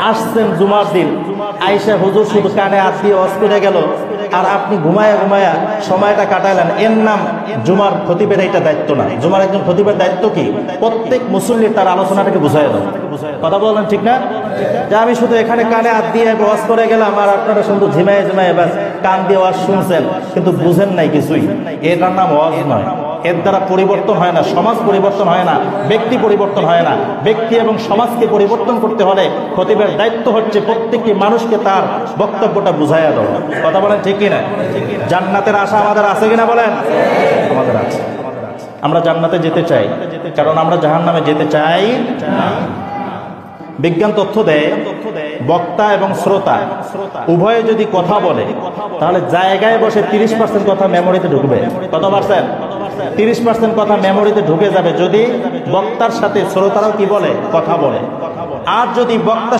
আসছেন জুমার দিন, আইসা হুজুর শুধু কানে হাত দিয়ে ওয়াজ করে গেল, আর আপনি ঘুমায়া ঘুমায়া সময়টা কাটালেন। এর নাম জুমার খতিবের এটা দায়িত্ব না। জুমার একজন খতিবের দায়িত্ব কি? প্রত্যেক মুসল্লির তার আলোচনাটাকে বুঝাই দাও। কথা বলেন ঠিক না? যে আমি শুধু এখানে কানে হাত দিয়ে ওয়াজ করে গেলাম, আর আপনারা শুধু ঝিমায় ঝিমায় ব্যাস কান দিয়ে ওয়াজ শুনছেন, কিন্তু বুঝেন নাই কিছুই। এটার নাম ওয়াজ নয়। এর দ্বারা পরিবর্তন হয় না, সমাজ পরিবর্তন হয় না, ব্যক্তি পরিবর্তন হয় না। ব্যক্তি এবং সমাজকে পরিবর্তন করতে হলে খতিবের দায়িত্ব হচ্ছে প্রত্যেকটি মানুষকে তার বক্তব্যটা বুঝাইয়া দেওয়া। কথা বলেন ঠিক কিনা? জান্নাতের আশা আমাদের আছে কিনা বলেন? আমাদের আছে। আমরা জান্নাতে যেতে চাই, কারণ আমরা জাহান্নামে যেতে চাই। বিজ্ঞান তথ্য দেয় বক্তা এবং শ্রোতা উভয়ে যদি কথা বলে, তাহলে জায়গায় বসে 30% কথা মেমোরিতে ঢুকবে। কত পার্সেন্ট? 30% কথা মেমোরিতে ঢুকে যাবে যদি বক্তার সাথে শ্রোতারাও কি বলে? কথা বলে। আর যদি বক্তা